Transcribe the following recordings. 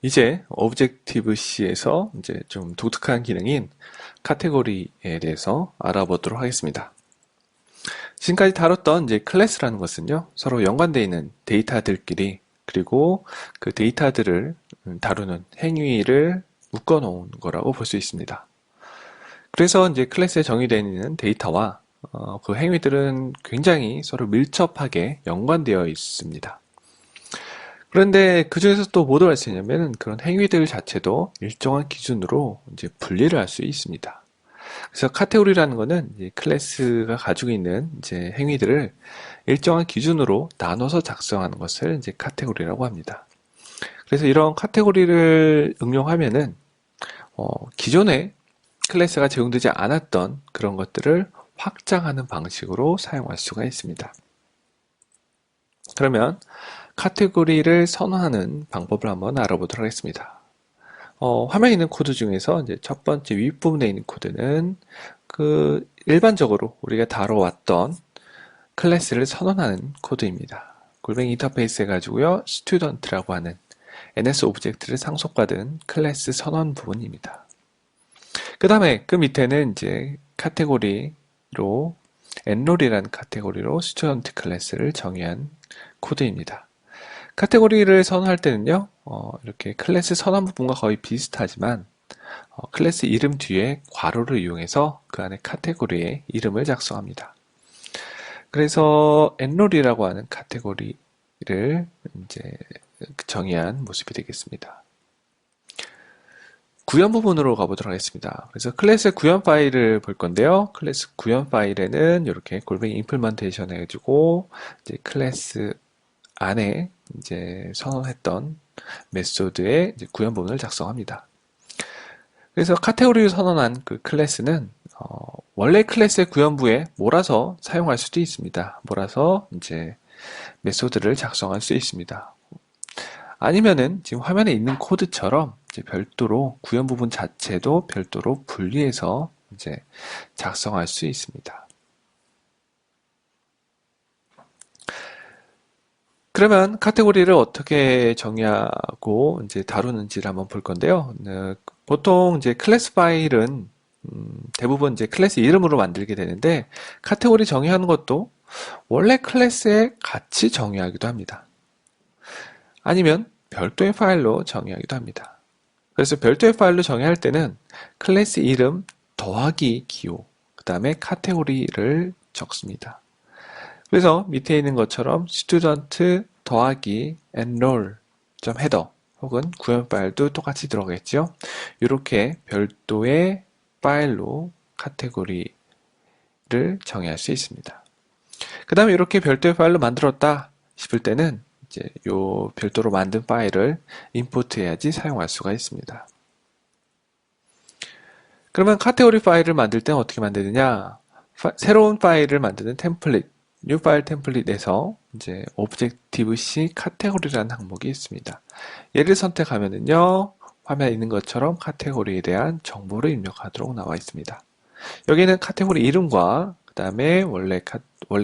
이제 Objective-C에서 이제 좀 독특한 기능인 카테고리에 대해서 알아보도록 하겠습니다. 지금까지 다뤘던 이제 클래스라는 것은요, 서로 연관되어 있는 데이터들끼리 그리고 그 데이터들을 다루는 행위를 묶어 놓은 거라고 볼 수 있습니다. 그래서 이제 클래스에 정의되어 있는 데이터와 그 행위들은 굉장히 서로 밀접하게 연관되어 있습니다. 그런데 그 중에서 또 뭐도 할 수 있냐면 그런 행위들 자체도 일정한 기준으로 이제 분리를 할 수 있습니다. 그래서 카테고리라는 거는 이제 클래스가 가지고 있는 이제 행위들을 일정한 기준으로 나눠서 작성하는 것을 이제 카테고리라고 합니다. 그래서 이런 카테고리를 응용하면은 기존에 클래스가 제공되지 않았던 그런 것들을 확장하는 방식으로 사용할 수가 있습니다. 그러면 카테고리를 선호하는 방법을 한번 알아보도록 하겠습니다. 화면에 있는 코드 중에서 이제 첫 번째 윗부분에 있는 코드는 그 일반적으로 우리가 다뤄왔던 클래스를 선언하는 코드입니다. 골뱅이 인터페이스 해가지고요, student라고 하는 NS 오브젝트를 상속받은 클래스 선언 부분입니다. 그 다음에 그 밑에는 이제 카테고리로 enroll이라는 카테고리로 student 클래스를 정의한 코드입니다. 카테고리를 선언할 때는요, 이렇게 클래스 선언 부분과 거의 비슷하지만 클래스 이름 뒤에 괄호를 이용해서 그 안에 카테고리의 이름을 작성합니다. 그래서 enroll이라고 하는 카테고리를 이제 정의한 모습이 되겠습니다. 구현 부분으로 가보도록 하겠습니다. 그래서 클래스의 구현 파일을 볼 건데요. 클래스 구현 파일에는 이렇게 골뱅이 임플먼테이션 해가지고 이제 클래스 안에 이제 선언했던 메소드의 이제 구현 부분을 작성합니다. 그래서 카테고리를 선언한 그 클래스는 원래 클래스의 구현부에 몰아서 사용할 수도 있습니다. 몰아서 이제 메소드를 작성할 수 있습니다. 아니면은 지금 화면에 있는 코드처럼 이제 별도로 구현 부분 자체도 별도로 분리해서 이제 작성할 수 있습니다. 그러면 카테고리를 어떻게 정의하고 이제 다루는지를 한번 볼 건데요. 보통 이제 클래스 파일은 대부분 이제 클래스 이름으로 만들게 되는데 카테고리 정의하는 것도 원래 클래스에 같이 정의하기도 합니다. 아니면 별도의 파일로 정의하기도 합니다. 그래서 별도의 파일로 정의할 때는 클래스 이름 더하기 기호, 그 다음에 카테고리를 적습니다. 그래서 밑에 있는 것처럼 student 더하기 enroll header 혹은 구현 파일도 똑같이 들어가겠죠. 이렇게 별도의 파일로 카테고리를 정의할 수 있습니다. 그 다음에 이렇게 별도의 파일로 만들었다 싶을 때는 이제 요 별도로 만든 파일을 임포트해야지 사용할 수가 있습니다. 그러면 카테고리 파일을 만들 때는 어떻게 만드느냐? 새로운 파일을 만드는 템플릿, new 파일 템플릿에서 이제 Objective-C 카테고리라는 항목이 있습니다. 얘를 선택하면은요, 화면에 있는 것처럼 카테고리에 대한 정보를 입력하도록 나와 있습니다. 여기는 카테고리 이름과 그 다음에 원래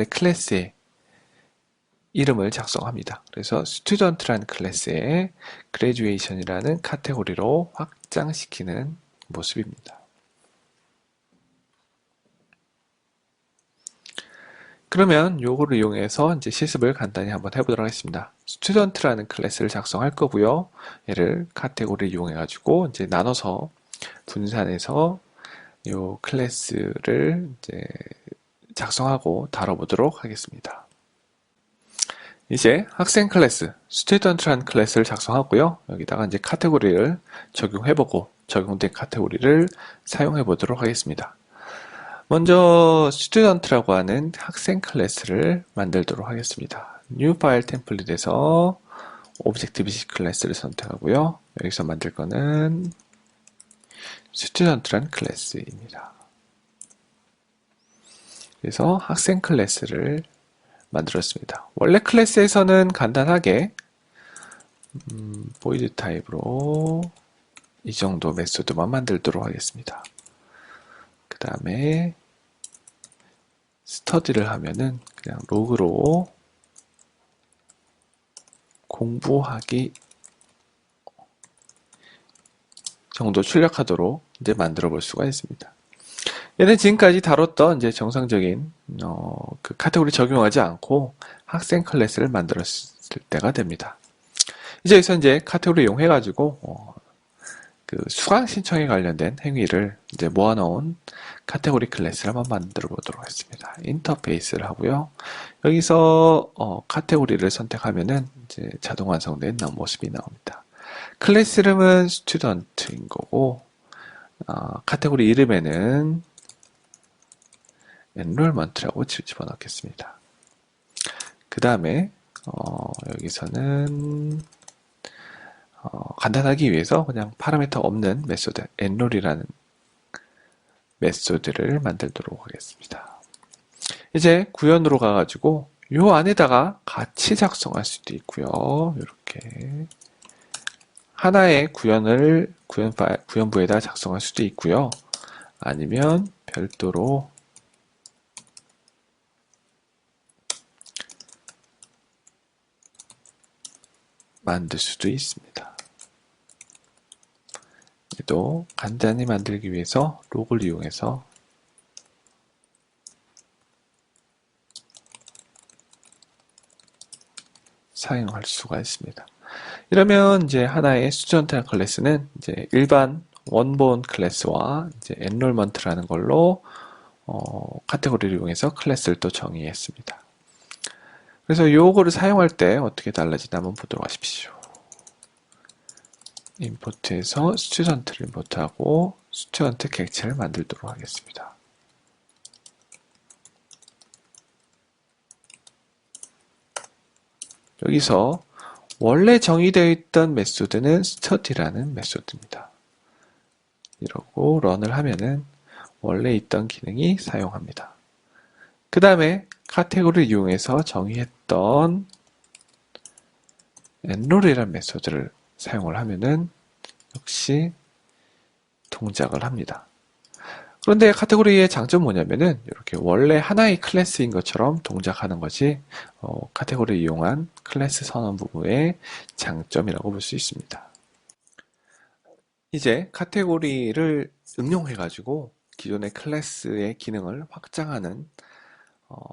클래스의 이름을 작성합니다. 그래서 student라는 클래스에 graduation이라는 카테고리로 확장시키는 모습입니다. 그러면 요거를 이용해서 이제 실습을 간단히 한번 해보도록 하겠습니다. student라는 클래스를 작성할 거고요. 얘를 카테고리를 이용해 가지고 이제 나눠서 분산해서 요 클래스를 이제 작성하고 다뤄보도록 하겠습니다. 이제 학생 클래스, student라는 클래스를 작성하고요. 여기다가 이제 카테고리를 적용해보고 적용된 카테고리를 사용해보도록 하겠습니다. 먼저 student라고 하는 학생 클래스를 만들도록 하겠습니다. new 파일 템플릿에서 Objective-C 클래스를 선택하고요. 여기서 만들 거는 student라는 클래스입니다. 그래서 학생 클래스를 만들었습니다. 원래 클래스에서는 간단하게 void 타입으로 이 정도 메소드만 만들도록 하겠습니다. 그 다음에 스터디를 하면은 그냥 로그로 공부하기 정도 출력하도록 이제 만들어 볼 수가 있습니다. 얘는 지금까지 다뤘던 이제 정상적인 그 카테고리 적용하지 않고 학생 클래스를 만들었을 때가 됩니다. 이제 여기서 이제 카테고리 이용해가지고 그 수강 신청에 관련된 행위를 이제 모아놓은 카테고리 클래스를 한번 만들어 보도록 하겠습니다. 인터페이스를 하고요. 여기서 카테고리를 선택하면은 이제 자동 완성된 모습이 나옵니다. 클래스 이름은 스튜던트인 거고 카테고리 이름에는 enrollment라고 집어넣겠습니다. 그 다음에 여기서는 간단하기 위해서 그냥 파라미터 없는 메소드 enroll이라는 메소드를 만들도록 하겠습니다. 이제 구현으로 가가지고 요 안에다가 같이 작성할 수도 있고요. 이렇게 하나의 구현부에다 작성할 수도 있고요. 아니면 별도로 만들 수도 있습니다. 또 간단히 만들기 위해서 로그를 이용해서 사용할 수가 있습니다. 이러면 이제 하나의 스튜던트 클래스는 이제 일반 원본 클래스와 이제 enrollment라는 걸로 카테고리를 이용해서 클래스를 또 정의했습니다. 그래서 요거를 사용할 때 어떻게 달라지나 한번 보도록 하십시오. 임포트에서 스튜던트를 임포트하고 스튜던트 객체를 만들도록 하겠습니다. 여기서 원래 정의되어 있던 메소드는 study라는 메소드입니다. 이러고 런을 하면은 원래 있던 기능이 사용합니다. 그 다음에 카테고리를 이용해서 정의했던 enroll이라는 메소드를 사용을 하면은 역시 동작을 합니다. 그런데 카테고리의 장점은 뭐냐면은 이렇게 원래 하나의 클래스인 것처럼 동작하는 것이 카테고리를 이용한 클래스 선언 부분의 장점이라고 볼 수 있습니다. 이제 카테고리를 응용해 가지고 기존의 클래스의 기능을 확장하는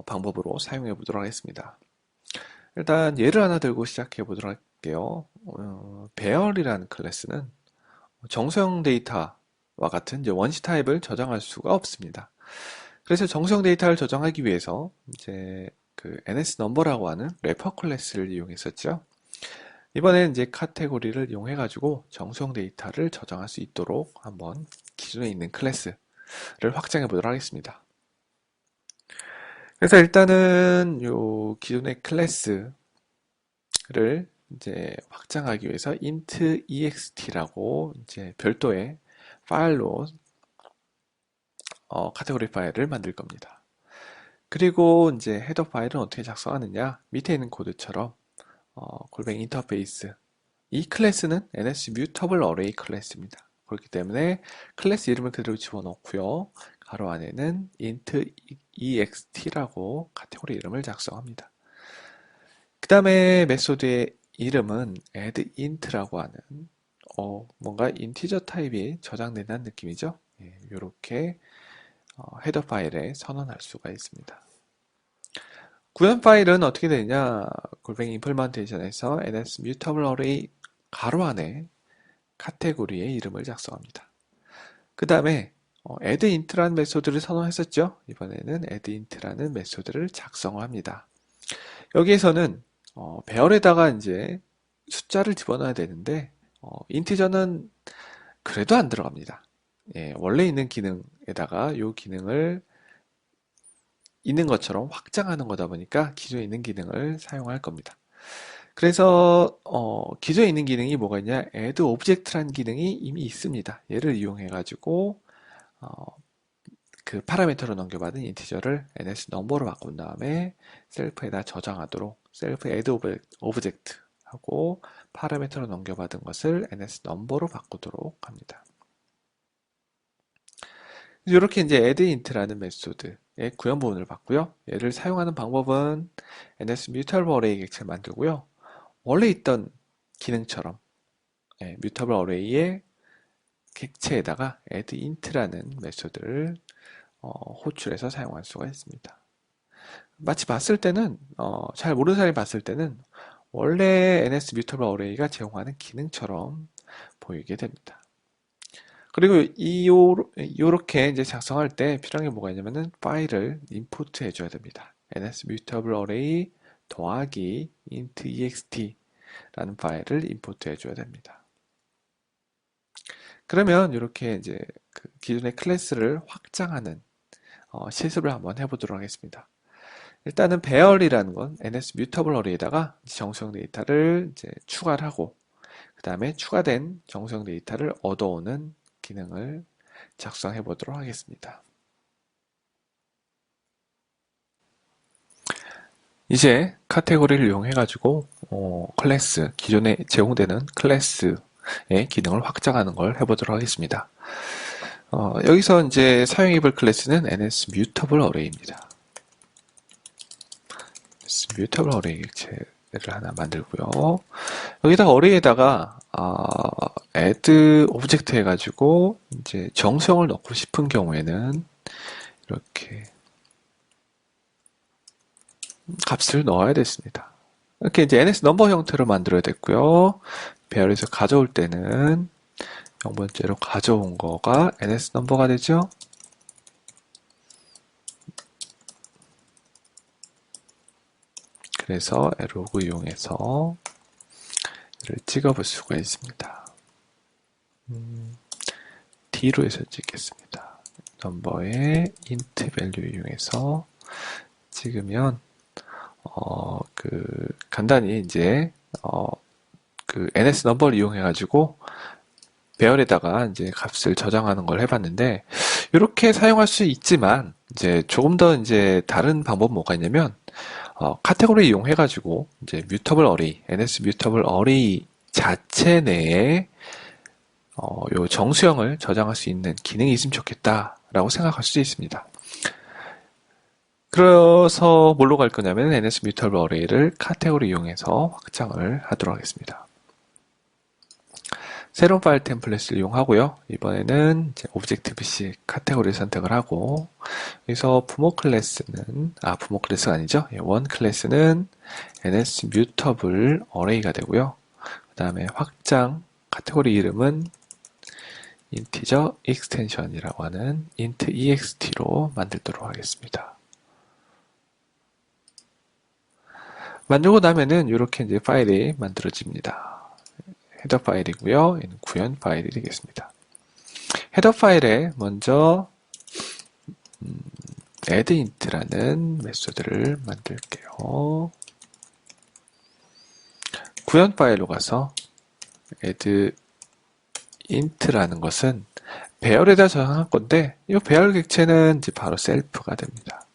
방법으로 사용해 보도록 하겠습니다. 일단 예를 하나 들고 시작해 보도록 할게요. 배열이라는 클래스는 정수형 데이터와 같은 이제 원시 타입을 저장할 수가 없습니다. 그래서 정수형 데이터를 저장하기 위해서 이제 그 ns number라고 하는 래퍼 클래스를 이용했었죠. 이번엔 이제 카테고리를 이용해 가지고 정수형 데이터를 저장할 수 있도록 한번 기존에 있는 클래스를 확장해 보도록 하겠습니다. 그래서 일단은 요 기존의 클래스를 이제 확장하기 위해서 int ext라고 이제 별도의 파일로 카테고리 파일을 만들 겁니다. 그리고 이제 헤더 파일은 어떻게 작성하느냐? 밑에 있는 코드처럼 골뱅이 인터페이스 이 클래스는 ns mutable array 클래스입니다. 그렇기 때문에 클래스 이름을 그대로 집어넣고요. 가로 안에는 int ext라고 카테고리 이름을 작성합니다. 그 다음에 메소드의 이름은 addInt라고 하는 뭔가 인티저 타입이 저장된다는 느낌이죠. 이렇게 헤더 파일에 선언할 수가 있습니다. 구현 파일은 어떻게 되느냐? 골뱅이 임플먼테이션에서 ns mutable array 가로 안에 카테고리의 이름을 작성합니다. 그 다음에 addInt라는 메소드를 선언했었죠. 이번에는 addInt라는 메소드를 작성을 합니다. 여기에서는 배열에다가 이제 숫자를 집어넣어야 되는데 인티저는 그래도 안 들어갑니다. 원래 있는 기능에다가 이 기능을 있는 것처럼 확장하는 거다 보니까 기존에 있는 기능을 사용할 겁니다. 그래서 기존에 있는 기능이 뭐가 있냐? add object라는 기능이 이미 있습니다. 얘를 이용해 가지고 그 파라미터로 넘겨받은 인티저를 ns 넘버로 바꾼 다음에 셀프에다 저장하도록 셀프 add object 하고 파라미터로 넘겨받은 것을 ns 넘버로 바꾸도록 합니다. 이렇게 이제 addInt라는 메소드의 구현 부분을 봤고요. 얘를 사용하는 방법은 ns mutable array 객체를 만들고요. 원래 있던 기능처럼 mutable array에 객체에다가 addInt라는 메소드를 호출해서 사용할 수가 있습니다. 마치 봤을 때는 잘 모르는 사람이 봤을 때는 원래 NS 뮤터블 어레이가 제공하는 기능처럼 보이게 됩니다. 그리고 요렇게 이제 작성할 때 필요한 게 뭐가 있냐면은 파일을 임포트 해줘야 됩니다. NS 뮤터블 어레이 더하기 int ext 라는 파일을 임포트 해줘야 됩니다. 그러면 이렇게 이제 그 기존의 클래스를 확장하는 실습을 한번 해보도록 하겠습니다. 일단은 배열이라는 건 NS 뮤터블 어레이에다가 정수형 데이터를 이제 추가를 하고 그 다음에 추가된 정수형 데이터를 얻어오는 기능을 작성해 보도록 하겠습니다. 이제 카테고리를 이용해 가지고 클래스, 기존에 제공되는 클래스의 기능을 확장하는 걸 해보도록 하겠습니다. 여기서 이제 사용해 볼 클래스는 NS 뮤터블 어레이입니다. 뮤터블 어레이 객체를 하나 만들고요. 여기다가 어레이에다가 add 오브젝트 해가지고 이제 정수형을 넣고 싶은 경우에는 이렇게 값을 넣어야 됐습니다. 이렇게 이제 NS 넘버 형태로 만들어야 됐고요. 배열에서 가져올 때는 0번째로 가져온 거가 NS 넘버가 되죠. 그래서 로그 이용해서 이를 찍어볼 수가 있습니다. D로 해서 찍겠습니다. 넘버의 int value 이용해서 찍으면 간단히 이제 그 NS 넘버를 이용해 가지고 배열에다가 이제 값을 저장하는 걸 해봤는데 이렇게 사용할 수 있지만 이제 조금 더 이제 다른 방법은 뭐가 있냐면 카테고리 이용해 가지고 이제 뮤터블 어레이, NS 뮤터블 어레이 자체 내에 요 정수형을 저장할 수 있는 기능이 있으면 좋겠다라고 생각할 수도 있습니다. 그래서 뭘로 갈 거냐면 NS 뮤터블 어레이를 카테고리 이용해서 확장을 하도록 하겠습니다. 새로운 파일 템플릿을 이용하고요. 이번에는 이제 오브젝티브-C 카테고리 선택을 하고 여기서 부모 클래스는 부모 클래스가 아니죠. 원 클래스는 NS 뮤터블 어레이가 되고요. 그 다음에 확장 카테고리 이름은 인티저 익스텐션이라고 하는 int ext로 만들도록 하겠습니다. 만들고 나면은 이렇게 이제 파일이 만들어집니다. 헤더 파일이고요. 얘는 구현 파일이 되겠습니다. 헤더 파일에 먼저 addInt라는 메소드를 만들게요. 구현 파일로 가서 addInt라는 것은 배열에다 저장할 건데 이 배열 객체는 이제 바로 셀프가 됩니다.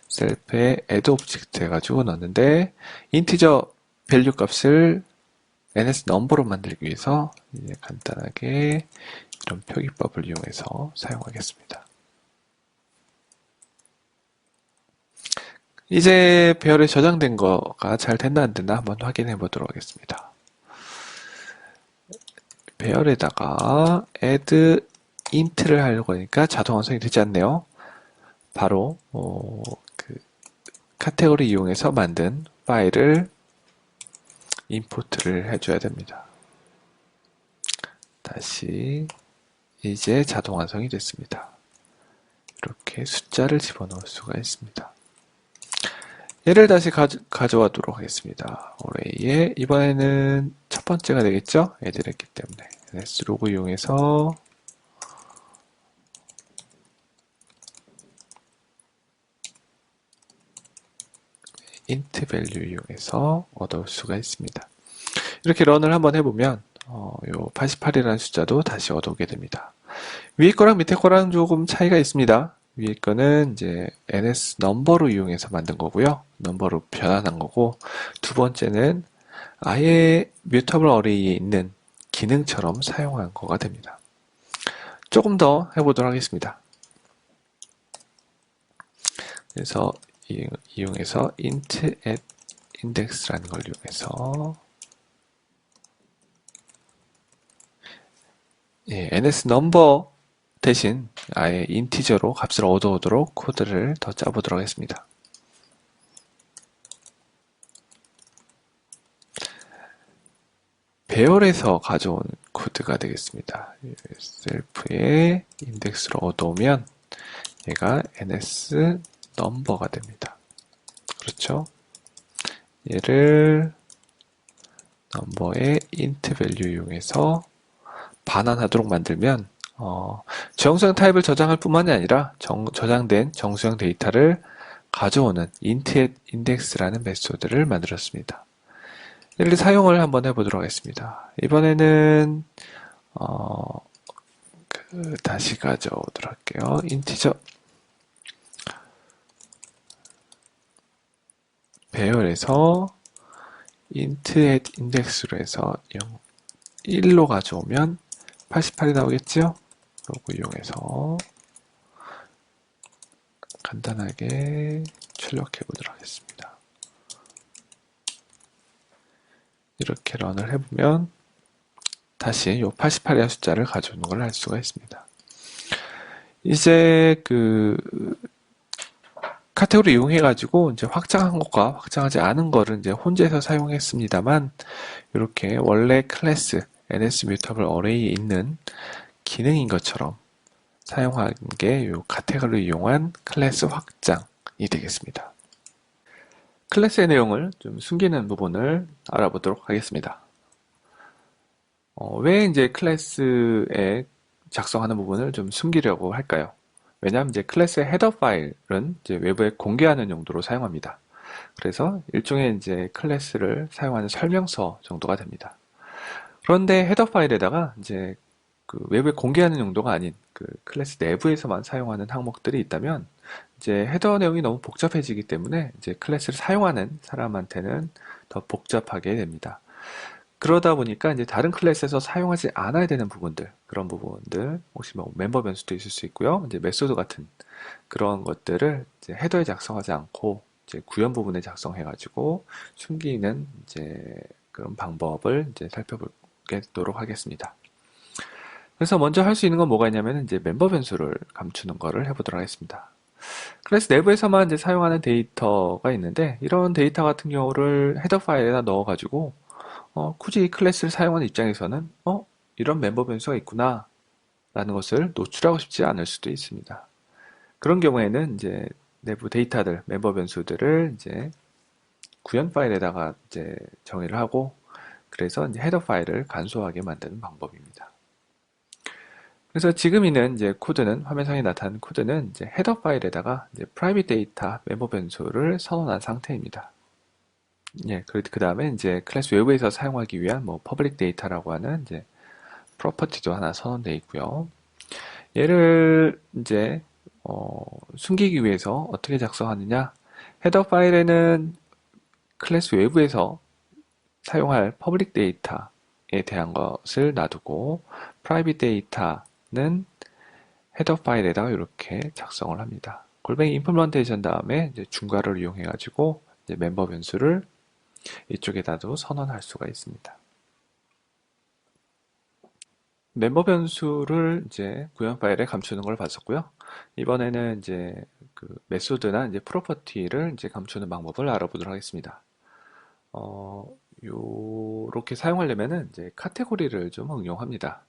셀프에 add 오브젝트 해가지고 넣는데 인티저 밸류 값을 NS 넘버로 만들기 위해서 이제 간단하게 이런 표기법을 이용해서 사용하겠습니다. 이제 배열에 저장된 거가 잘 됐나 안 됐나 한번 확인해 보도록 하겠습니다. 배열에다가 add int를 하려고 하니까 자동 완성이 되지 않네요. 바로 그 카테고리 이용해서 만든 파일을 임포트를 해줘야 됩니다. 다시 이제 자동 완성이 됐습니다. 이렇게 숫자를 집어넣을 수가 있습니다. 얘를 다시 가져와도록 하겠습니다. 어레이에 이번에는 첫 번째가 되겠죠? 애들 했기 때문에 s로그 이용해서 int value 이용해서 얻을 수가 있습니다. 이렇게 런을 한번 해보면 요 88이라는 숫자도 다시 얻어오게 됩니다. 위에 거랑 밑에 거랑 조금 차이가 있습니다. 위에 거는 이제 NS 넘버로 이용해서 만든 거고요. 넘버로 변환한 거고 두 번째는 아예 뮤터블 어레이에 있는 기능처럼 사용한 거가 됩니다. 조금 더 해보도록 하겠습니다. 그래서 이용해서 int at index라는 걸 이용해서 예, ns 넘버 대신 아예 인티저로 값을 얻어오도록 코드를 더 짜보도록 하겠습니다. 배열에서 가져온 코드가 되겠습니다. 셀프의 인덱스로 얻어오면 얘가 ns 넘버가 됩니다. 그렇죠? 얘를 넘버의 int value 이용해서 반환하도록 만들면 정수형 타입을 저장할 뿐만이 아니라 저장된 정수형 데이터를 가져오는 int index라는 메소드를 만들었습니다. 얘를 사용을 한번 해보도록 하겠습니다. 이번에는 다시 가져오도록 할게요. 인티저 배열에서 int at index로 해서 1로 가져오면 88이 나오겠죠? 요거 이용해서 간단하게 출력해 보도록 하겠습니다. 이렇게 런을 해보면 다시 요 88이라는 숫자를 가져오는 걸 알 수가 있습니다. 이제 카테고리 이용해가지고 이제 확장한 것과 확장하지 않은 거를 이제 혼재해서 사용했습니다만, 이렇게 원래 클래스 ns mutable array에 있는 기능인 것처럼 사용한 게 이 카테고리를 이용한 클래스 확장이 되겠습니다. 클래스의 내용을 좀 숨기는 부분을 알아보도록 하겠습니다. 왜 이제 클래스에 작성하는 부분을 좀 숨기려고 할까요? 왜냐하면 이제 클래스의 헤더 파일은 이제 외부에 공개하는 용도로 사용합니다. 그래서 일종의 이제 클래스를 사용하는 설명서 정도가 됩니다. 그런데 헤더 파일에다가 이제 외부에 공개하는 용도가 아닌 클래스 내부에서만 사용하는 항목들이 있다면 이제 헤더 내용이 너무 복잡해지기 때문에 이제 클래스를 사용하는 사람한테는 더 복잡하게 됩니다. 그러다 보니까 이제 다른 클래스에서 사용하지 않아야 되는 부분들, 그런 부분들, 혹시 뭐 멤버 변수도 있을 수 있고요. 이제 메소드 같은 그런 것들을 이제 헤더에 작성하지 않고 이제 구현 부분에 작성해가지고 숨기는 이제 그런 방법을 이제 살펴보도록 하겠습니다. 그래서 먼저 할 수 있는 건 뭐가 있냐면 이제 멤버 변수를 감추는 거를 해보도록 하겠습니다. 클래스 내부에서만 이제 사용하는 데이터가 있는데 이런 데이터 같은 경우를 헤더 파일에다 넣어가지고 굳이 클래스를 사용하는 입장에서는 이런 멤버 변수가 있구나 라는 것을 노출하고 싶지 않을 수도 있습니다. 그런 경우에는 이제 내부 데이터들, 멤버 변수들을 이제 구현 파일에다가 이제 정의를 하고 그래서 이제 헤더 파일을 간소하게 만드는 방법입니다. 그래서 지금 있는 이제 코드는 화면상에 나타나는 코드는 이제 헤더 파일에다가 이제 private 데이터 멤버 변수를 선언한 상태입니다. 예, 그 다음에 이제 클래스 외부에서 사용하기 위한 뭐 public 데이터라고 하는 이제 프로퍼티도 하나 선언되어 있고요. 얘를 이제 숨기기 위해서 어떻게 작성하느냐? 헤더 파일에는 클래스 외부에서 사용할 퍼블릭 데이터에 대한 것을 놔두고 프라이빗 데이터는 헤더 파일에다가 이렇게 작성을 합니다. 골뱅이 임플먼테이션 다음에 이제 중괄호를 이용해 가지고 이제 멤버 변수를 이쪽에다도 선언할 수가 있습니다. 멤버 변수를 이제 구현 파일에 감추는 걸 봤었고요. 이번에는 이제 메소드나 이제 프로퍼티를 이제 감추는 방법을 알아보도록 하겠습니다. 요렇게 사용하려면은 이제 카테고리를 좀 응용합니다.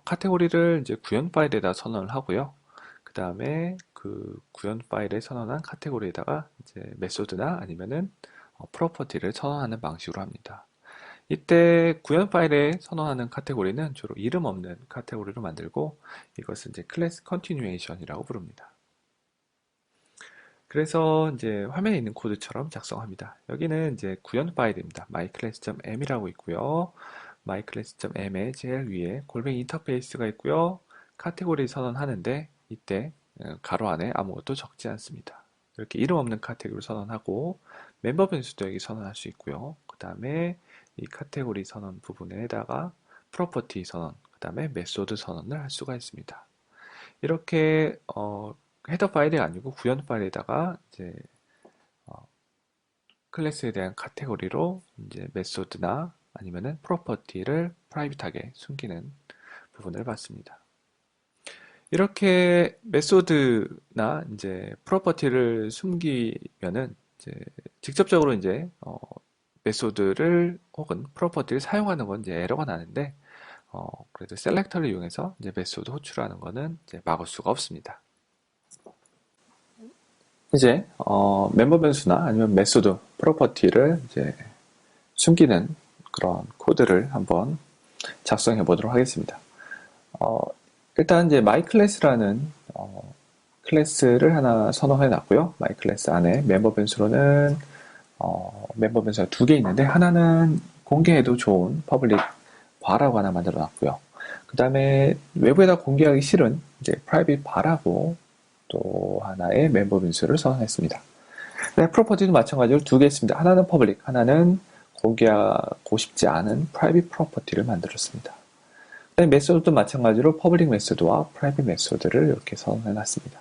카테고리를 이제 구현 파일에다 선언을 하고요. 그 다음에 그 구현 파일에 선언한 카테고리에다가 이제 메소드나 아니면은 프로퍼티를 선언하는 방식으로 합니다. 이때 구현 파일에 선언하는 카테고리는 주로 이름 없는 카테고리로 만들고 이것을 이제 클래스 컨티뉴에이션이라고 부릅니다. 그래서 이제 화면에 있는 코드처럼 작성합니다. 여기는 이제 구현 파일입니다. myclass.m이라고 있고요. myclass.m의 제일 위에 골뱅이 인터페이스가 있고요. 카테고리 선언하는데 이때 가로 안에 아무것도 적지 않습니다. 이렇게 이름 없는 카테고리 선언하고 멤버 변수도 여기 선언할 수 있고요. 그 다음에 이 카테고리 선언 부분에다가 프로퍼티 선언, 그 다음에 메소드 선언을 할 수가 있습니다. 이렇게 헤더 파일이 아니고 구현 파일에다가 이제 클래스에 대한 카테고리로 이제 메소드나 아니면은 프로퍼티를 프라이빗하게 숨기는 부분을 봤습니다. 이렇게 메소드나 이제 프로퍼티를 숨기면은 이제 직접적으로 이제 메소드를 혹은 프로퍼티를 사용하는 건 이제 에러가 나는데 그래도 셀렉터를 이용해서 이제 메소드 호출하는 거는 이제 막을 수가 없습니다. 이제 멤버 변수나 아니면 메소드 프로퍼티를 이제 숨기는 그런 코드를 한번 작성해 보도록 하겠습니다. 어, 일단 이제 my class라는 클래스를 하나 선언해 놨고요. my class 안에 멤버 변수로는 멤버 변수가 두 개 있는데 하나는 공개해도 좋은 퍼블릭 bar라고 하나 만들어 놨고요. 그 다음에 외부에다 공개하기 싫은 이제 private bar라고 또 하나의 멤버 변수를 선언했습니다. 네, 프로퍼티도 마찬가지로 두 개 있습니다. 하나는 퍼블릭, 하나는 공개하고 싶지 않은 private 프로퍼티를 만들었습니다. 네, 메소드도 마찬가지로 퍼블릭 메소드와 프라이빗 메소드를 이렇게 선언해 놨습니다.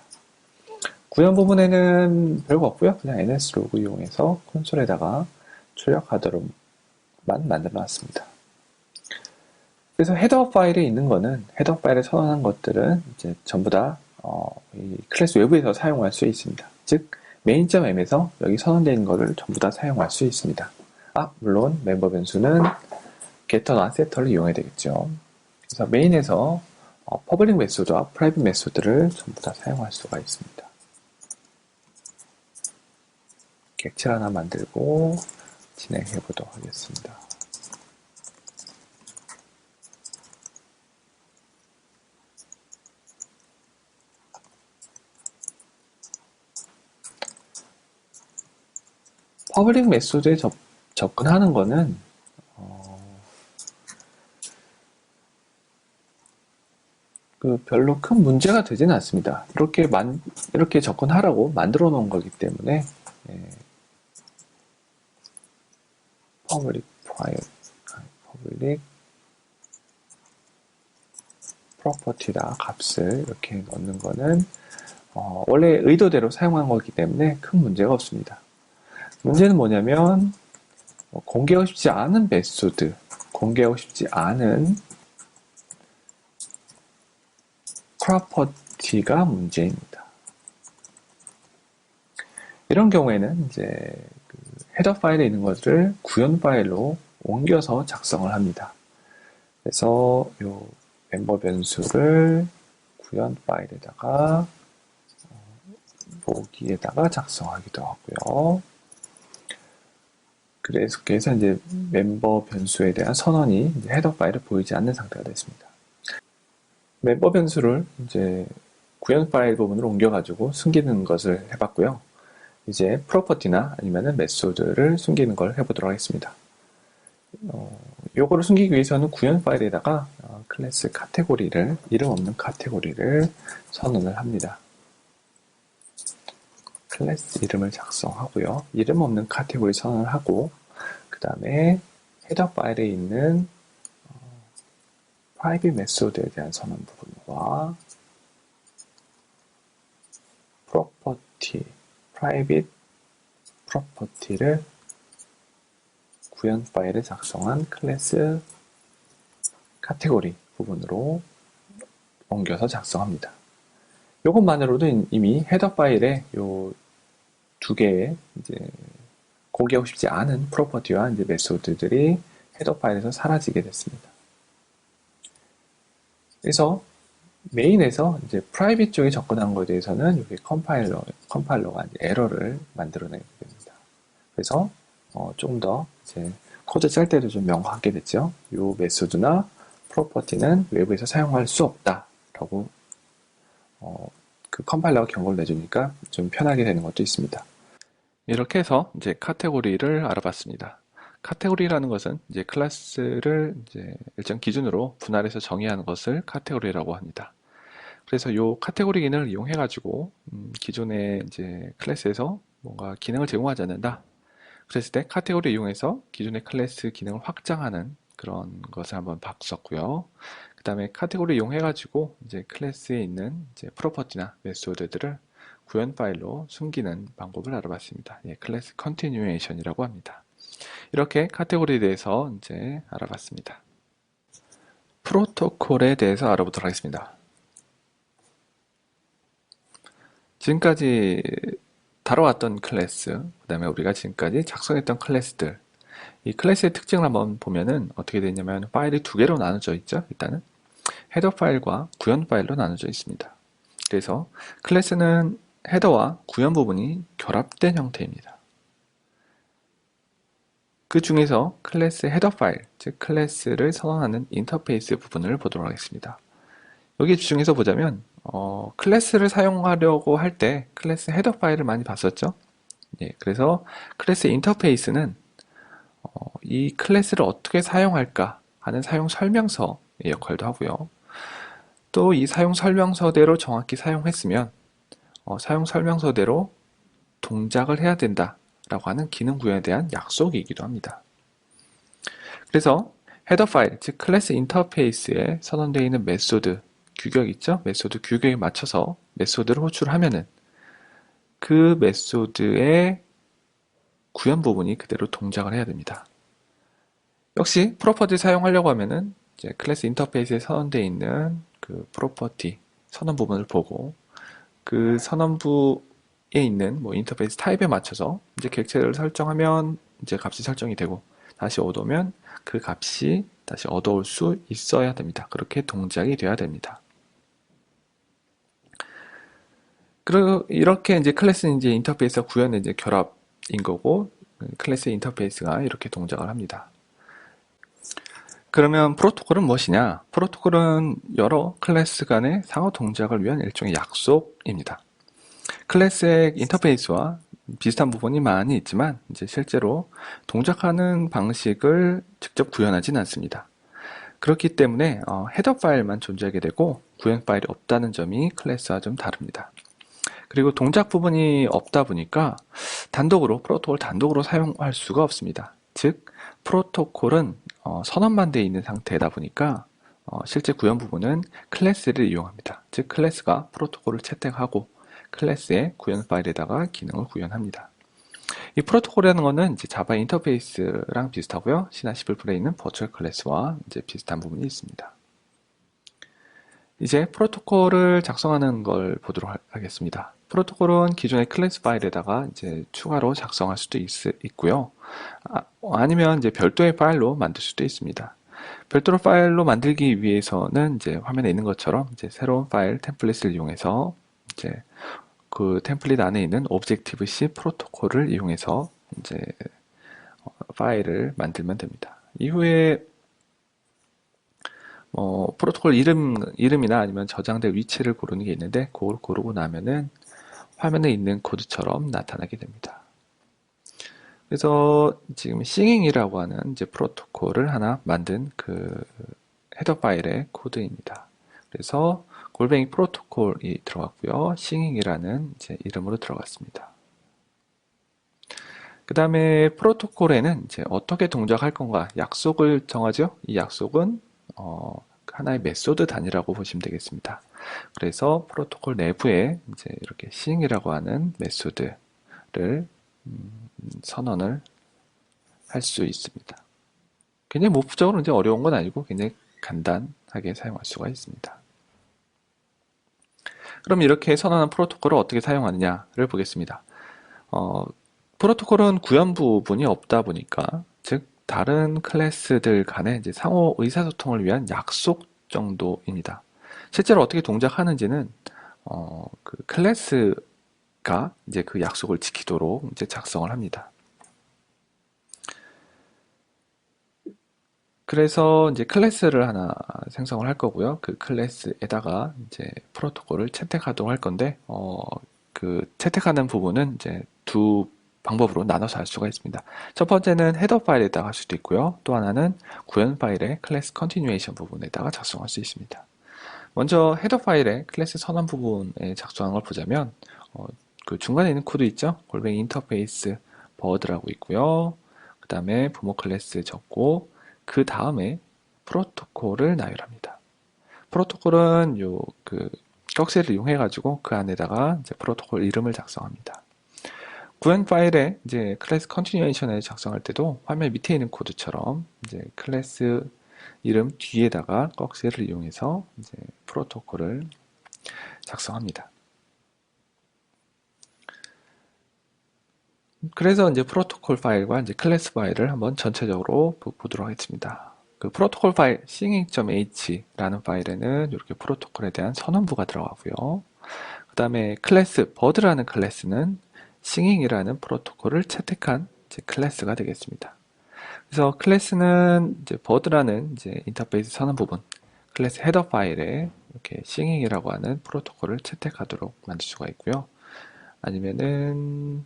구현 부분에는 별거 없고요. 그냥 ns로그 이용해서 콘솔에다가 출력하도록만 만들어 놨습니다. 그래서 헤더 파일에 있는 거는 헤더 파일에 선언한 것들은 이제 전부 다 이 클래스 외부에서 사용할 수 있습니다. 즉 main.m에서 여기 선언되어 있는 것을 전부 다 사용할 수 있습니다. 물론 멤버 변수는 getter나 setter를 이용해야 되겠죠. 그래서 메인에서 퍼블릭 메소드와 프라이빗 메소드를 전부 다 사용할 수가 있습니다. 객체 하나 만들고 진행해 보도록 하겠습니다. 퍼블릭 메소드에 접근하는 거는 별로 큰 문제가 되지는 않습니다. 이렇게 접근하라고 만들어 놓은 거기 때문에 퍼블릭 파일, 퍼블릭 프로퍼티다 값을 이렇게 넣는 거는 원래 의도대로 사용한 거기 때문에 큰 문제가 없습니다. 문제는 뭐냐면 공개하고 싶지 않은 메소드, 공개하고 싶지 않은 프로퍼티가 문제입니다. 이런 경우에는 이제 헤더 파일에 있는 것을 구현 파일로 옮겨서 작성을 합니다. 그래서 이 멤버 변수를 구현 파일에다가 보기에다가 작성하기도 하고요. 그래서 이제 멤버 변수에 대한 선언이 이제 헤더 파일에 보이지 않는 상태가 됐습니다. 멤버 변수를 이제 구현 파일 부분으로 옮겨가지고 숨기는 것을 해봤고요. 이제 프로퍼티나 아니면은 메소드를 숨기는 걸 해보도록 하겠습니다. 요거를 숨기기 위해서는 구현 파일에다가 클래스 카테고리를, 이름 없는 카테고리를 선언을 합니다. 클래스 이름을 작성하고요. 이름 없는 카테고리 선언을 하고 그 다음에 헤더 파일에 있는 private 메소드에 대한 선언 부분과 property, private property를 구현 파일에 작성한 클래스 카테고리 부분으로 옮겨서 작성합니다. 이것만으로도 이미 헤더 파일에 요 두 개의 이제 공개하고 싶지 않은 프로퍼티와 이제 메소드들이 헤더 파일에서 사라지게 됐습니다. 그래서 메인에서 이제 프라이빗 쪽에 접근한 것에 대해서는 여기 컴파일러가 이제 에러를 만들어내게 됩니다. 그래서 조금 더 이제 코드 짤 때도 좀 명확하게 됐죠. 이 메소드나 프로퍼티는 외부에서 사용할 수 없다라고 그 컴파일러가 경고를 내주니까 좀 편하게 되는 것도 있습니다. 이렇게 해서 이제 카테고리를 알아봤습니다. 카테고리라는 것은 이제 클래스를 이제 일정 기준으로 분할해서 정의하는 것을 카테고리라고 합니다. 그래서 이 카테고리 기능을 이용해 가지고 기존의 이제 클래스에서 뭔가 기능을 제공하지 않는다. 그랬을 때 카테고리 이용해서 기존의 클래스 기능을 확장하는 그런 것을 한번 봤었고요. 그 다음에 카테고리 이용해 가지고 이제 클래스에 있는 이제 프로퍼티나 메소드들을 구현 파일로 숨기는 방법을 알아봤습니다. 예, 클래스 컨티뉴에이션이라고 합니다. 이렇게 카테고리에 대해서 이제 알아봤습니다. 프로토콜에 대해서 알아보도록 하겠습니다. 지금까지 다뤄왔던 클래스, 그 다음에 우리가 지금까지 작성했던 클래스들, 이 클래스의 특징을 한번 보면은 어떻게 되냐면 파일이 두 개로 나눠져 있죠. 일단은 헤더 파일과 구현 파일로 나눠져 있습니다. 그래서 클래스는 헤더와 구현 부분이 결합된 형태입니다. 그 중에서 클래스 헤더 파일, 즉 클래스를 선언하는 인터페이스 부분을 보도록 하겠습니다. 여기 중에서 보자면 클래스를 사용하려고 할 때 클래스 헤더 파일을 많이 봤었죠. 예, 그래서 클래스 인터페이스는 이 클래스를 어떻게 사용할까 하는 사용 설명서의 역할도 하고요. 또 이 사용 설명서대로 정확히 사용했으면 사용 설명서대로 동작을 해야 된다라고 하는 기능 구현에 대한 약속이기도 합니다. 그래서 헤더 파일, 즉 클래스 인터페이스에 선언되어 있는 메소드 규격 있죠? 메소드 규격에 맞춰서 메소드를 호출하면은 그 메소드의 구현 부분이 그대로 동작을 해야 됩니다. 역시 프로퍼티 사용하려고 하면은 이제 클래스 인터페이스에 선언되어 있는 그 프로퍼티 선언 부분을 보고 그 선언부에 있는 뭐 인터페이스 타입에 맞춰서 이제 객체를 설정하면 이제 값이 설정이 되고 다시 얻어오면 그 값이 다시 얻어올 수 있어야 됩니다. 그렇게 동작이 돼야 됩니다. 그리고 이렇게 이제 클래스는 이제 인터페이스와 구현의 이제 결합인 거고 클래스 인터페이스가 이렇게 동작을 합니다. 그러면 프로토콜은 무엇이냐? 프로토콜은 여러 클래스 간의 상호 동작을 위한 일종의 약속입니다. 클래스의 인터페이스와 비슷한 부분이 많이 있지만 이제 실제로 동작하는 방식을 직접 구현하지는 않습니다. 그렇기 때문에 헤더 파일만 존재하게 되고 구현 파일이 없다는 점이 클래스와 좀 다릅니다. 그리고 동작 부분이 없다 보니까 프로토콜 단독으로 사용할 수가 없습니다. 즉 프로토콜은 선언만 되어 있는 상태다 보니까 실제 구현 부분은 클래스를 이용합니다. 즉 클래스가 프로토콜을 채택하고 클래스의 구현 파일에다가 기능을 구현합니다. 이 프로토콜이라는 것은 이제 자바 인터페이스랑 비슷하고요. C++에 있는 버추얼 클래스와 이제 비슷한 부분이 있습니다. 이제 프로토콜을 작성하는 걸 보도록 하겠습니다. 프로토콜은 기존의 클래스 파일에다가 이제 추가로 작성할 수도 있고요. 아니면 이제 별도의 파일로 만들 수도 있습니다. 별도로 파일로 만들기 위해서는 이제 화면에 있는 것처럼 이제 새로운 파일 템플릿을 이용해서 이제 그 템플릿 안에 있는 Objective-C 프로토콜을 이용해서 이제 파일을 만들면 됩니다. 이후에 프로토콜 이름이나 아니면 저장될 위치를 고르는 게 있는데 그걸 고르고 나면은 화면에 있는 코드처럼 나타나게 됩니다. 그래서 지금 singing이라고 하는 이제 프로토콜을 하나 만든 그 헤더 파일의 코드입니다. 그래서 골뱅이 프로토콜이 들어갔고요. singing이라는 이제 이름으로 들어갔습니다. 그 다음에 프로토콜에는 이제 어떻게 동작할 건가 약속을 정하죠. 이 약속은 하나의 메소드 단위라고 보시면 되겠습니다. 그래서 프로토콜 내부에 이제 이렇게 sing이라고 하는 메소드를 선언을 할 수 있습니다. 굉장히 모프적으로 이제 어려운 건 아니고 굉장히 간단하게 사용할 수가 있습니다. 그럼 이렇게 선언한 프로토콜을 어떻게 사용하느냐를 보겠습니다. 프로토콜은 구현 부분이 없다 보니까 즉 다른 클래스들 간의 이제 상호 의사소통을 위한 약속 정도입니다. 실제로 어떻게 동작하는지는 그 클래스가 이제 그 약속을 지키도록 이제 작성을 합니다. 그래서 이제 클래스를 하나 생성을 할 거고요. 그 클래스에다가 이제 프로토콜을 채택하도록 할 건데, 그 채택하는 부분은 이제 두 방법으로 나눠서 할 수가 있습니다. 첫 번째는 헤더 파일에다가 할 수도 있고요. 또 하나는 구현 파일의 클래스 컨티뉴에이션 부분에다가 작성할 수 있습니다. 먼저 헤더 파일의 클래스 선언 부분에 작성한 걸 보자면, 그 중간에 있는 코드 있죠? 골뱅이 인터페이스 버드라고 있고요. 그 다음에 부모 클래스 적고, 그 다음에 프로토콜을 나열합니다. 프로토콜은 요 그 꺽쇠를 이용해 가지고 그 안에다가 이제 프로토콜 이름을 작성합니다. 구현 파일에 이제 클래스 컨티뉴에이션을 작성할 때도 화면 밑에 있는 코드처럼 이제 클래스 이름 뒤에다가 꺽쇠를 이용해서 이제 프로토콜을 작성합니다. 그래서 이제 프로토콜 파일과 이제 클래스 파일을 한번 전체적으로 보도록 하겠습니다. 그 프로토콜 파일 singing.h라는 파일에는 이렇게 프로토콜에 대한 선언부가 들어가고요. 그 다음에 클래스 버드라는 클래스는 singing이라는 프로토콜을 채택한 이제 클래스가 되겠습니다. 그래서 클래스는 이제 버드라는 이제 인터페이스 선언 부분, 클래스 헤더 파일에 이렇게 singing이라고 하는 프로토콜을 채택하도록 만들 수가 있고요. 아니면은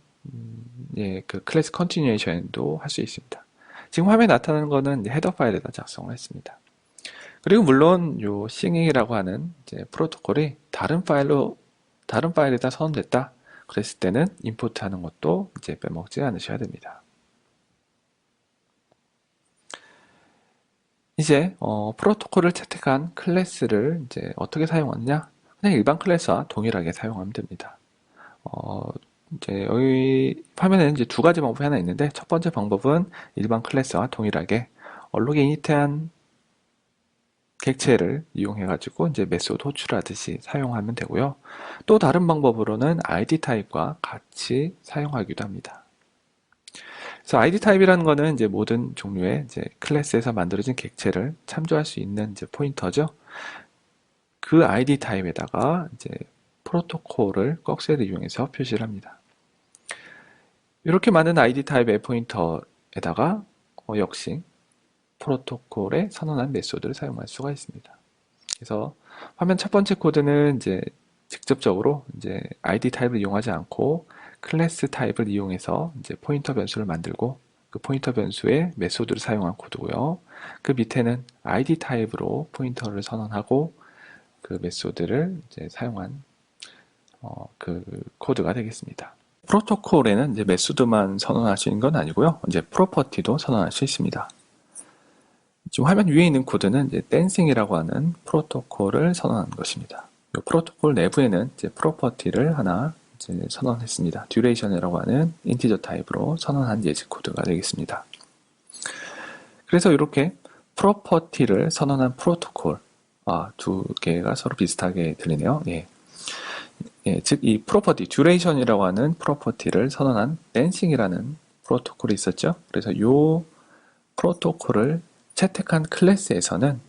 예, 그 클래스 컨티뉴에이션도 할 수 있습니다. 지금 화면에 나타나는 거는 헤더 파일에다 작성을 했습니다. 그리고 물론 요 singing이라고 하는 이제 프로토콜이 다른 파일에다 선언됐다. 그랬을 때는 임포트 하는 것도 이제 빼먹지 않으셔야 됩니다. 이제 프로토콜을 채택한 클래스를 이제 어떻게 사용하느냐? 그냥 일반 클래스와 동일하게 사용하면 됩니다. 이제 여기 화면에는 이제 두 가지 방법이 하나 있는데, 첫 번째 방법은 일반 클래스와 동일하게 얼룩에 이니트한 객체를 이용해 가지고 이제 메소드 호출하듯이 사용하면 되고요. 또 다른 방법으로는 ID 타입과 같이 사용하기도 합니다. 그래서 ID 타입이라는 거는 이제 모든 종류의 이제 클래스에서 만들어진 객체를 참조할 수 있는 이제 포인터죠. 그 ID 타입에다가 이제 프로토콜을 꺽쇠를 이용해서 표시를 합니다. 이렇게 많은 ID 타입의 포인터에다가 역시 프로토콜에 선언한 메소드를 사용할 수가 있습니다. 그래서 화면 첫 번째 코드는 이제 직접적으로 이제 ID 타입을 이용하지 않고 클래스 타입을 이용해서 이제 포인터 변수를 만들고 그 포인터 변수에 메소드를 사용한 코드고요. 그 밑에는 ID 타입으로 포인터를 선언하고 그 메소드를 이제 사용한 그 코드가 되겠습니다. 프로토콜에는 이제 메소드만 선언할 수 있는 건 아니고요. 이제 프로퍼티도 선언할 수 있습니다. 지금 화면 위에 있는 코드는 이제 댄싱이라고 하는 프로토콜을 선언한 것입니다. 이 프로토콜 내부에는 이제 프로퍼티를 하나 이제 선언했습니다. 듀레이션이라고 하는 인티저 타입으로 선언한 예지 코드가 되겠습니다. 그래서 이렇게 프로퍼티를 선언한 프로토콜, 두 개가 서로 비슷하게 들리네요. 예. 예, 즉 이 프로퍼티, 듀레이션이라고 하는 프로퍼티를 선언한 댄싱이라는 프로토콜이 있었죠. 그래서 이 프로토콜을 채택한 클래스에서는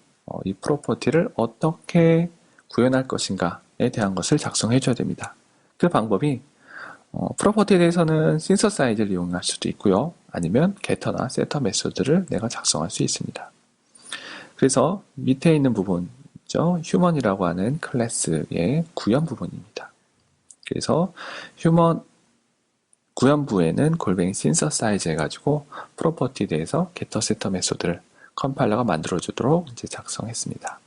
이 프로퍼티를 어떻게 구현할 것인가에 대한 것을 작성해 줘야 됩니다. 그 방법이 프로퍼티에 대해서는 신서사이즈를 이용할 수도 있고요. 아니면 게터나 세터 메소드를 내가 작성할 수 있습니다. 그래서 밑에 있는 부분이죠. 휴먼이라고 하는 클래스의 구현 부분입니다. 그래서 휴먼 구현부에는 골뱅이 synthesize 해가지고 프로퍼티에 대해서 getter, setter 메소드를 컴파일러가 만들어주도록 이제 작성했습니다.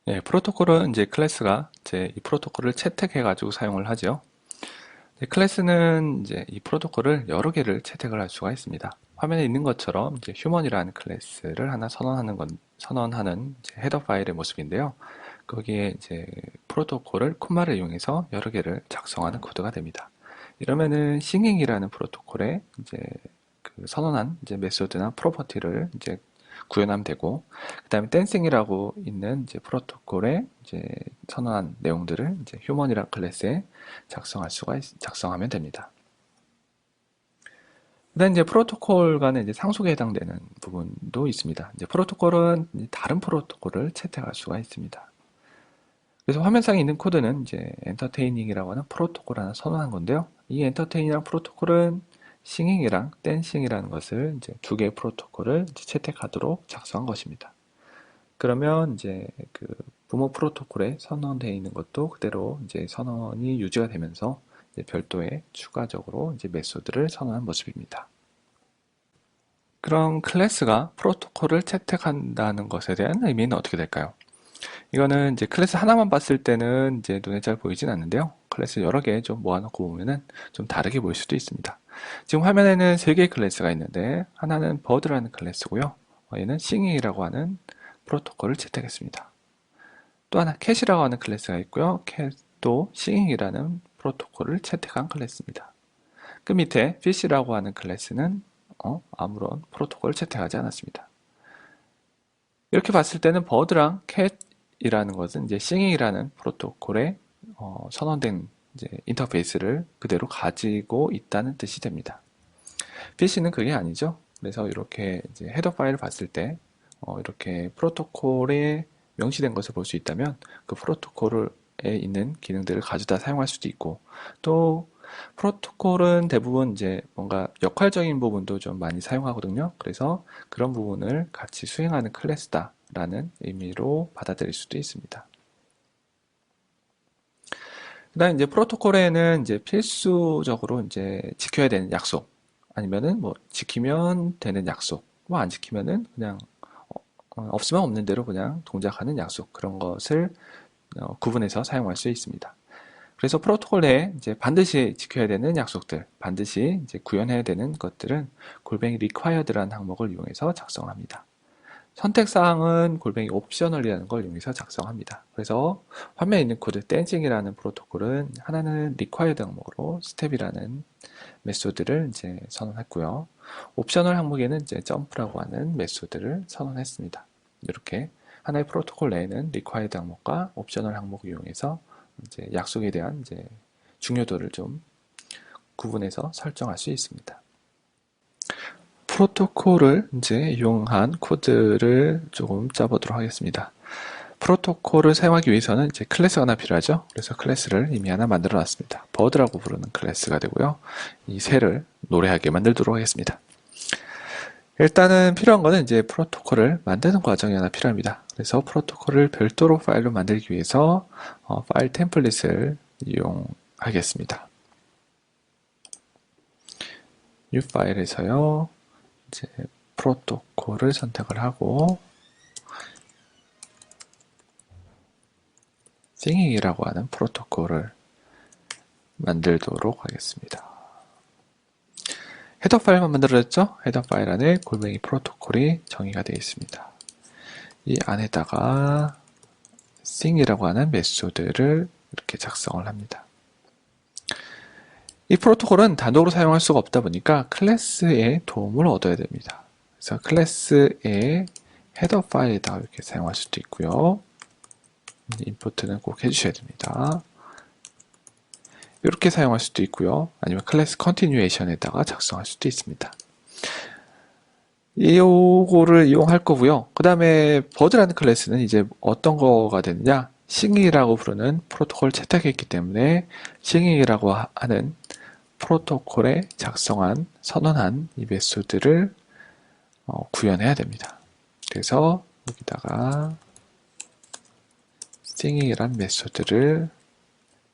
예, 프로토콜은 이제 클래스가 이제 이 프로토콜을 채택해가지고 사용을 하죠. 클래스는 이제 이 프로토콜을 여러 개를 채택을 할 수가 있습니다. 화면에 있는 것처럼 이제 휴먼이라는 클래스를 하나 선언하는 이제 헤더 파일의 모습인데요. 거기에 이제 프로토콜을 콤마를 이용해서 여러 개를 작성하는 코드가 됩니다. 이러면은 singing이라는 프로토콜에 이제 그 선언한 이제 메소드나 프로퍼티를 이제 구현하면 되고, 그 다음에 dancing이라고 있는 이제 프로토콜에 이제 선언한 내용들을 이제 human이라는 클래스에 작성하면 됩니다. 그다음 이제 프로토콜 간의 이제 상속에 해당되는 부분도 있습니다. 이제 프로토콜은 다른 프로토콜을 채택할 수가 있습니다. 그래서 화면상에 있는 코드는 이제 엔터테이닝이라고 하는 프로토콜 하나 선언한 건데요. 이 엔터테이닝이라는 프로토콜은 싱잉이랑 댄싱이라는 것을 이제 두 개의 프로토콜을 이제 채택하도록 작성한 것입니다. 그러면 이제 그 부모 프로토콜에 선언되어 있는 것도 그대로 이제 선언이 유지가 되면서 이제 별도의 추가적으로 이제 메소드를 선언한 모습입니다. 그럼 클래스가 프로토콜을 채택한다는 것에 대한 의미는 어떻게 될까요? 이거는 이제 클래스 하나만 봤을 때는 이제 눈에 잘 보이진 않는데요. 클래스 여러 개 좀 모아놓고 보면은 좀 다르게 보일 수도 있습니다. 지금 화면에는 세 개의 클래스가 있는데, 하나는 버드라는 클래스고요. 얘는 singing이라고 하는 프로토콜을 채택했습니다. 또 하나 캣이라고 하는 클래스가 있고요. 캣도 singing이라는 프로토콜을 채택한 클래스입니다. 그 밑에 fish라고 하는 클래스는 아무런 프로토콜을 채택하지 않았습니다. 이렇게 봤을 때는 버드랑 cat이라는 것은 이제 singing이라는 프로토콜에 선언된 이제 인터페이스를 그대로 가지고 있다는 뜻이 됩니다. PC는 그게 아니죠. 그래서 이렇게 이제 헤더 파일을 봤을 때 이렇게 프로토콜에 명시된 것을 볼 수 있다면 그 프로토콜에 있는 기능들을 가져다 사용할 수도 있고, 또 프로토콜은 대부분 이제 뭔가 역할적인 부분도 좀 많이 사용하거든요. 그래서 그런 부분을 같이 수행하는 클래스다라는 의미로 받아들일 수도 있습니다. 그다음 이제 프로토콜에는 이제 필수적으로 이제 지켜야 되는 약속, 아니면은 뭐 지키면 되는 약속, 뭐 안 지키면은 그냥 없으면 없는 대로 그냥 동작하는 약속, 그런 것을 구분해서 사용할 수 있습니다. 그래서 프로토콜 내에 이제 반드시 지켜야 되는 약속들, 반드시 이제 구현해야 되는 것들은 골뱅이 required라는 항목을 이용해서 작성합니다. 선택사항은 골뱅이 옵셔널이라는 걸 이용해서 작성합니다. 그래서 화면에 있는 코드 댄싱이라는 프로토콜은 하나는 required 항목으로 step이라는 메소드를 이제 선언했고요. 옵셔널 항목에는 이제 점프라고 하는 메소드를 선언했습니다. 이렇게 하나의 프로토콜 내에는 required 항목과 옵셔널 항목을 이용해서 이제 약속에 대한 이제 중요도를 좀 구분해서 설정할 수 있습니다. 프로토콜을 이제 이용한 코드를 조금 짜보도록 하겠습니다. 프로토콜을 사용하기 위해서는 이제 클래스가 하나 필요하죠. 그래서 클래스를 이미 하나 만들어 놨습니다. 버드라고 부르는 클래스가 되고요. 이 새를 노래하게 만들도록 하겠습니다. 일단은 필요한 거는 이제 프로토콜을 만드는 과정이 하나 필요합니다. 그래서 프로토콜을 별도로 파일로 만들기 위해서 파일 템플릿을 이용하겠습니다. new 파일에서요, 이제 프로토콜을 선택을 하고 singing이라고 하는 프로토콜을 만들도록 하겠습니다. 헤더 파일만 만들어졌죠? 헤더 파일 안에 골뱅이 프로토콜이 정의가 되어 있습니다. 이 안에다가 sing이라고 하는 메소드를 이렇게 작성을 합니다. 이 프로토콜은 단독으로 사용할 수가 없다 보니까 클래스의 도움을 얻어야 됩니다. 그래서 클래스의 헤더 파일에다가 이렇게 사용할 수도 있고요. 임포트는 꼭 해주셔야 됩니다. 이렇게 사용할 수도 있고요. 아니면 클래스 컨티뉴에이션에다가 작성할 수도 있습니다. 이거를 이용할 거고요. 그 다음에 버드라는 클래스는 이제 어떤 거가 되느냐, singing이라고 부르는 프로토콜을 채택했기 때문에 singing이라고 하는 프로토콜에 작성한, 선언한 이 메소드를 구현해야 됩니다. 그래서 여기다가 singing이란 메소드를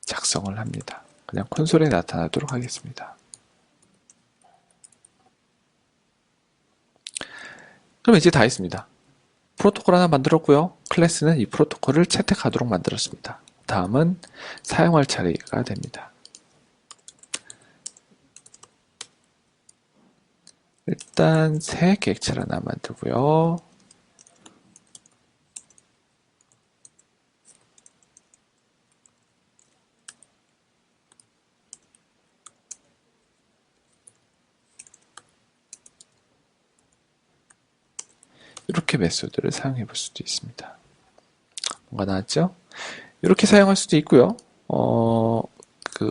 작성을 합니다. 그냥 콘솔에 나타나도록 하겠습니다. 그럼 이제 다 했습니다. 프로토콜 하나 만들었고요. 클래스는 이 프로토콜을 채택하도록 만들었습니다. 다음은 사용할 차례가 됩니다. 일단 새 객체를 하나 만들고요. 이렇게 메소드를 사용해 볼 수도 있습니다. 뭔가 나왔죠? 이렇게 사용할 수도 있고요.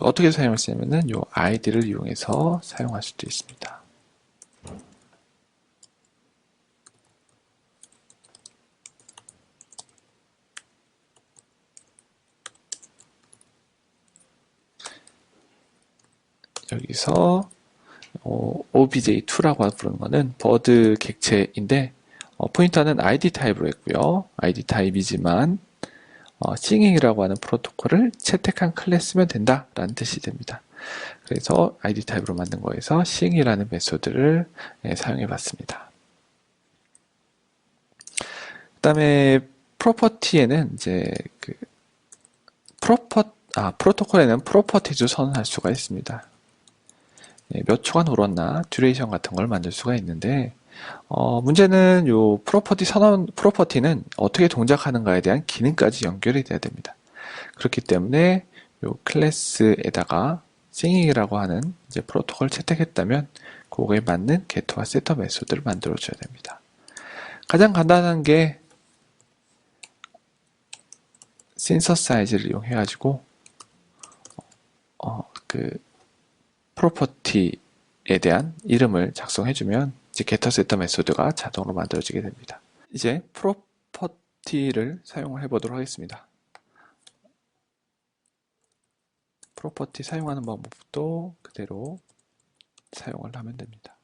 어떻게 사용할 수 있냐면은 요 id를 이용해서 사용할 수도 있습니다. 여기서 obj2라고 부르는 거는 버드 객체인데 포인터는 id 타입으로 했고요. id 타입이지만 singing이라고 하는 프로토콜을 채택한 클래스면 된다라는 뜻이 됩니다. 그래서 id 타입으로 만든 거에서 sing이라는 메소드를 사용해 봤습니다. 그 다음에 프로퍼티에는 이제 프로토콜에는 프로퍼티도 선언할 수가 있습니다. 몇 초간 울었나 듀레이션 같은 걸 만들 수가 있는데 문제는 요 프로퍼티는 어떻게 동작하는가에 대한 기능까지 연결이 돼야 됩니다. 그렇기 때문에 요 클래스에다가 singing이라고 하는 이제 프로토콜을 채택했다면 그거에 맞는 게트와 세터 메소드를 만들어 줘야 됩니다. 가장 간단한 게 synthesize를 이용해 가지고 그 프로퍼티에 대한 이름을 작성해 주면 이제 getter setter 메소드가 자동으로 만들어지게 됩니다. 이제 프로퍼티를 사용을 해 보도록 하겠습니다. 프로퍼티 사용하는 방법도 그대로 사용을 하면 됩니다.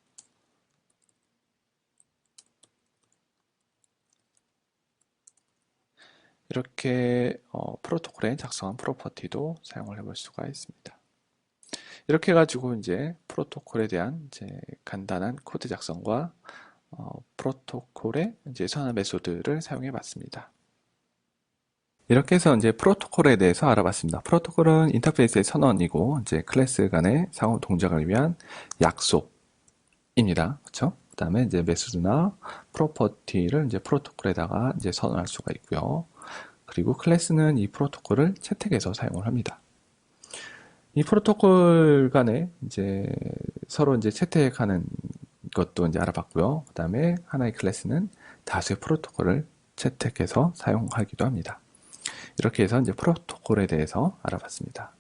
이렇게 프로토콜에 작성한 프로퍼티도 사용을 해볼 수가 있습니다. 이렇게 해가지고 이제 프로토콜에 대한 이제 간단한 코드 작성과 프로토콜의 이제 선언 메소드를 사용해 봤습니다. 이렇게 해서 이제 프로토콜에 대해서 알아봤습니다. 프로토콜은 인터페이스의 선언이고 이제 클래스 간의 상호 동작을 위한 약속입니다. 그렇죠? 그다음에 이제 메소드나 프로퍼티를 이제 프로토콜에다가 이제 선언할 수가 있고요. 그리고 클래스는 이 프로토콜을 채택해서 사용을 합니다. 이 프로토콜 간에 이제 서로 이제 채택하는 것도 이제 알아봤고요. 그다음에 하나의 클래스는 다수의 프로토콜을 채택해서 사용하기도 합니다. 이렇게 해서 이제 프로토콜에 대해서 알아봤습니다.